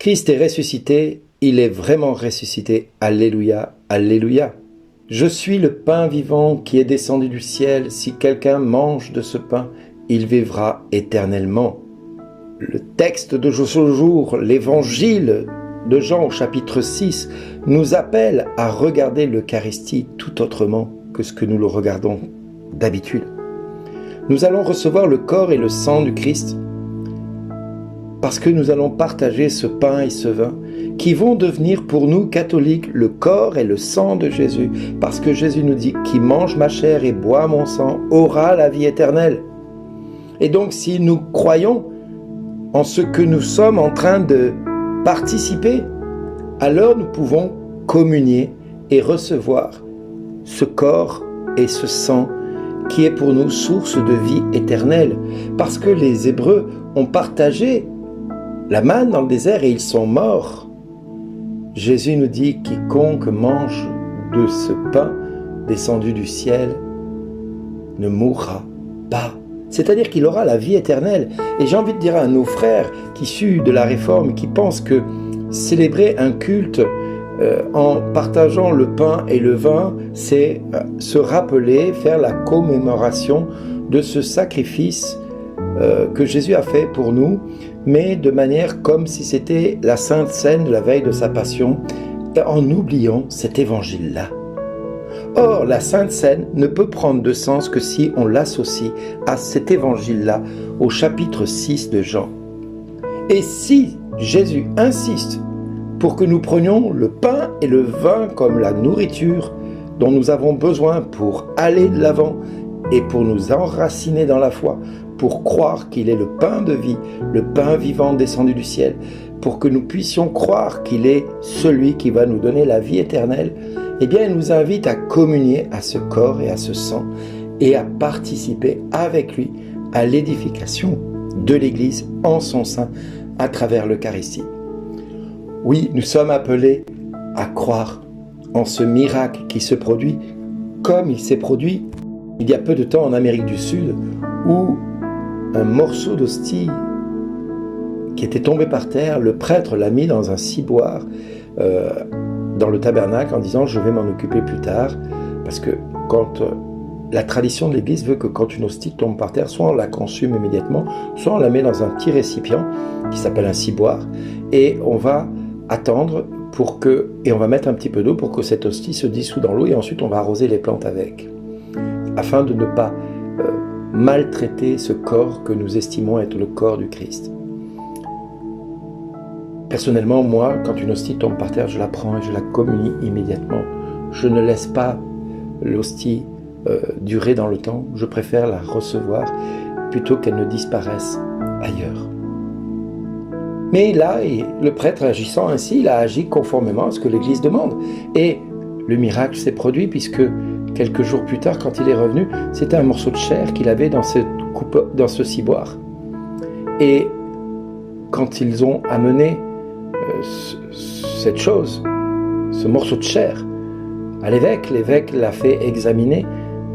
Christ est ressuscité, il est vraiment ressuscité. Alléluia, alléluia. Je suis le pain vivant qui est descendu du ciel. Si quelqu'un mange de ce pain, il vivra éternellement. Le texte de ce jour, l'évangile de Jean au chapitre 6, nous appelle à regarder l'Eucharistie tout autrement que ce que nous le regardons d'habitude. Nous allons recevoir le corps et le sang du Christ parce que nous allons partager ce pain et ce vin qui vont devenir pour nous catholiques le corps et le sang de Jésus, parce que Jésus nous dit « Qui mange ma chair et boit mon sang aura la vie éternelle ». Et donc si nous croyons en ce que nous sommes en train de participer, alors nous pouvons communier et recevoir ce corps et ce sang qui est pour nous source de vie éternelle, parce que les Hébreux ont partagé la manne dans le désert et ils sont morts. Jésus nous dit « Quiconque mange de ce pain descendu du ciel ne mourra pas ». C'est-à-dire qu'il aura la vie éternelle. Et j'ai envie de dire à nos frères qui issus de la Réforme, qui pensent que célébrer un culte en partageant le pain et le vin, c'est se rappeler, faire la commémoration de ce sacrifice que Jésus a fait pour nous, mais de manière comme si c'était la Sainte Seine de la veille de sa passion, et en oubliant cet évangile-là. Or, la Sainte Seine ne peut prendre de sens que si on l'associe à cet évangile-là, au chapitre 6 de Jean. Et si Jésus insiste pour que nous prenions le pain et le vin comme la nourriture dont nous avons besoin pour aller de l'avant et pour nous enraciner dans la foi, pour croire qu'il est le pain de vie, le pain vivant descendu du ciel, pour que nous puissions croire qu'il est celui qui va nous donner la vie éternelle, eh bien, il nous invite à communier à ce corps et à ce sang et à participer avec lui à l'édification de l'Église en son sein à travers l'Eucharistie. Oui, nous sommes appelés à croire en ce miracle qui se produit comme il s'est produit il y a peu de temps en Amérique du Sud, où un morceau d'hostie qui était tombé par terre, le prêtre l'a mis dans un ciboire dans le tabernacle en disant « je vais m'en occuper plus tard » parce que quand la tradition de l'Église veut que quand une hostie tombe par terre, soit on la consume immédiatement, soit on la met dans un petit récipient qui s'appelle un ciboire et on va attendre et on va mettre un petit peu d'eau pour que cette hostie se dissout dans l'eau et ensuite on va arroser les plantes avec, afin de ne pas maltraiter ce corps que nous estimons être le corps du Christ. Personnellement, moi, quand une hostie tombe par terre, je la prends et je la communie immédiatement. Je ne laisse pas l'hostie durer dans le temps. Je préfère la recevoir plutôt qu'elle ne disparaisse ailleurs. Mais là, le prêtre agissant ainsi, il a agi conformément à ce que l'Église demande. Et le miracle s'est produit puisque quelques jours plus tard, quand il est revenu, c'était un morceau de chair qu'il avait dans ce ciboire. Et quand ils ont amené cette chose, ce morceau de chair, à l'évêque l'a fait examiner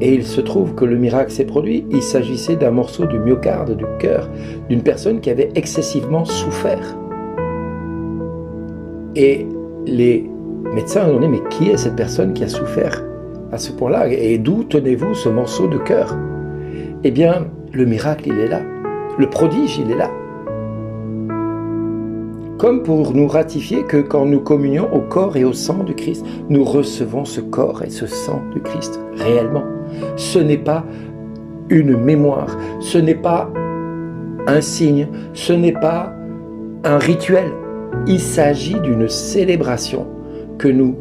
et il se trouve que le miracle s'est produit. Il s'agissait d'un morceau du myocarde, du cœur, d'une personne qui avait excessivement souffert. Et les médecins ont demandé, mais qui est cette personne qui a souffert à ce point-là? Et d'où tenez-vous ce morceau de cœur? Eh bien, le miracle, il est là. Le prodige, il est là. Comme pour nous ratifier que quand nous communions au corps et au sang du Christ, nous recevons ce corps et ce sang du Christ réellement. Ce n'est pas une mémoire, ce n'est pas un signe, ce n'est pas un rituel. Il s'agit d'une célébration auquel nous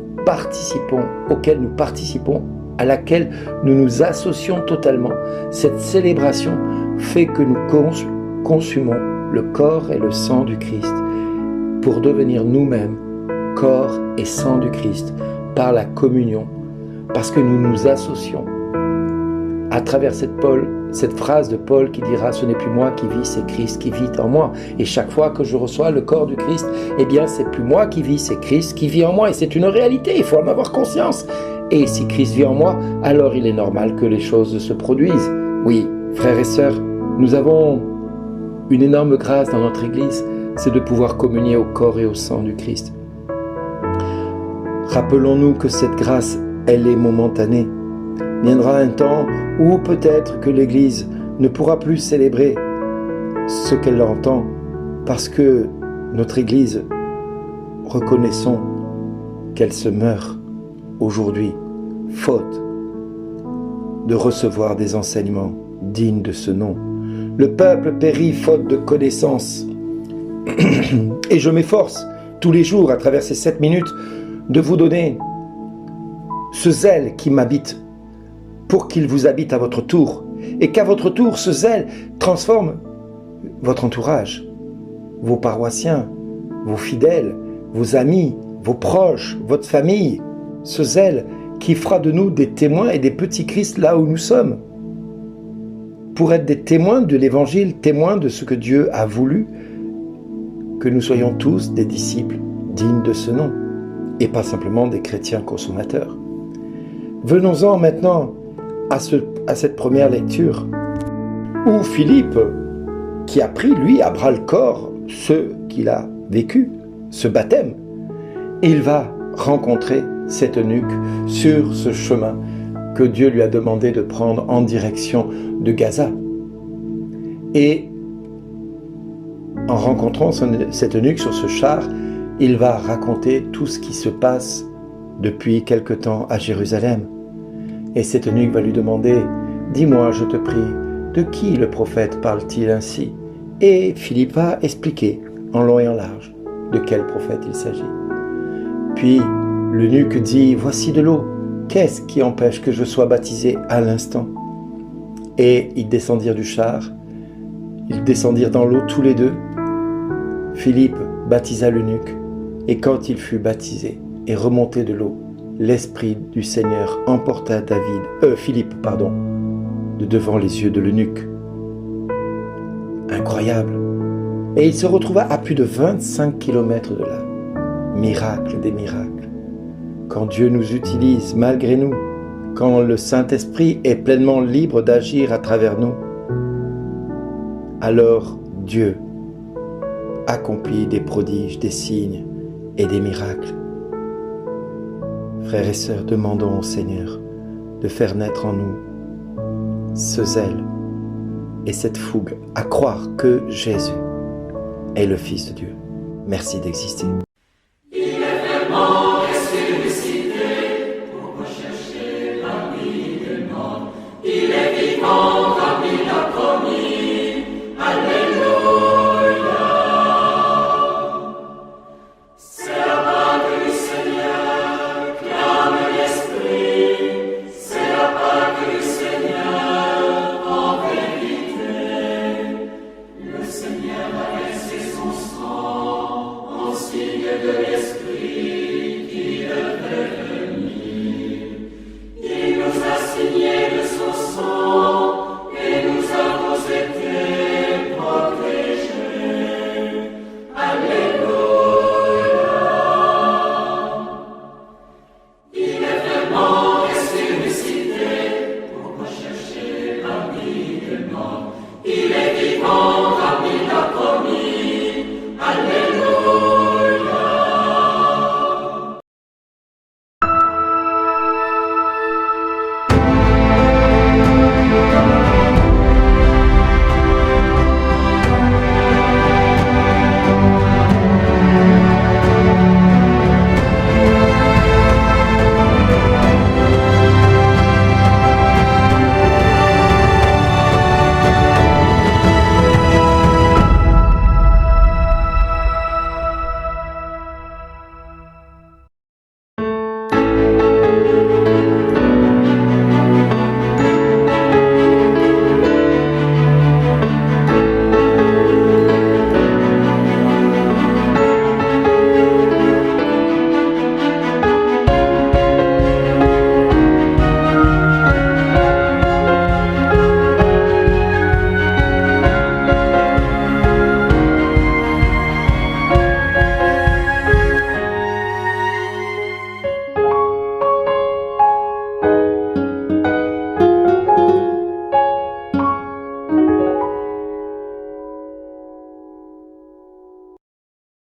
participons, à laquelle nous nous associons totalement. Cette célébration fait que nous consumons le corps et le sang du Christ pour devenir nous-mêmes corps et sang du Christ par la communion, parce que nous nous associons à travers cette phrase de Paul qui dira « Ce n'est plus moi qui vis, c'est Christ qui vit en moi ». Et chaque fois que je reçois le corps du Christ, eh bien c'est plus moi qui vis, c'est Christ qui vit en moi. Et c'est une réalité, il faut en avoir conscience. Et si Christ vit en moi, alors il est normal que les choses se produisent. Oui, frères et sœurs, nous avons une énorme grâce dans notre Église, c'est de pouvoir communier au corps et au sang du Christ. Rappelons-nous que cette grâce, elle est momentanée. Viendra un temps où peut-être que l'Église ne pourra plus célébrer ce qu'elle entend parce que notre Église, reconnaissons qu'elle se meurt aujourd'hui, faute de recevoir des enseignements dignes de ce nom. Le peuple périt faute de connaissance. Et je m'efforce tous les jours, à travers ces 7 minutes, de vous donner ce zèle qui m'habite, pour qu'il vous habite à votre tour, et qu'à votre tour, ce zèle transforme votre entourage, vos paroissiens, vos fidèles, vos amis, vos proches, votre famille, ce zèle qui fera de nous des témoins et des petits Christ là où nous sommes, pour être des témoins de l'Évangile, témoins de ce que Dieu a voulu, que nous soyons tous des disciples dignes de ce nom, et pas simplement des chrétiens consommateurs. Venons-en maintenant à cette première lecture, où Philippe, qui a pris, lui, à bras-le-corps ce qu'il a vécu, ce baptême, il va rencontrer cet eunuque sur ce chemin que Dieu lui a demandé de prendre en direction de Gaza. Et en rencontrant cet eunuque sur ce char, il va raconter tout ce qui se passe depuis quelque temps à Jérusalem. Et cet eunuque va lui demander « Dis-moi, je te prie, de qui le prophète parle-t-il ainsi ?» Et Philippe va expliquer en long et en large de quel prophète il s'agit. Puis l'eunuque dit « Voici de l'eau, qu'est-ce qui empêche que je sois baptisé à l'instant ?» Et ils descendirent du char, ils descendirent dans l'eau tous les deux. Philippe baptisa l'eunuque, et quand il fut baptisé et remonté de l'eau, l'Esprit du Seigneur emporta Philippe, de devant les yeux de l'eunuque. Incroyable. Et il se retrouva à plus de 25 kilomètres de là. Miracle des miracles. Quand Dieu nous utilise malgré nous, quand le Saint-Esprit est pleinement libre d'agir à travers nous, alors Dieu accomplit des prodiges, des signes et des miracles. Frères et sœurs, demandons au Seigneur de faire naître en nous ce zèle et cette fougue à croire que Jésus est le Fils de Dieu. Merci d'exister. Il est vraiment ressuscité pour rechercher parmi les morts. Il est vivant comme il l'a promis. Alléluia. C'est la Pâque du Seigneur, clame l'Esprit. C'est la Pâque du Seigneur, en vérité. Le Seigneur a versé son sang en signe de l'Esprit.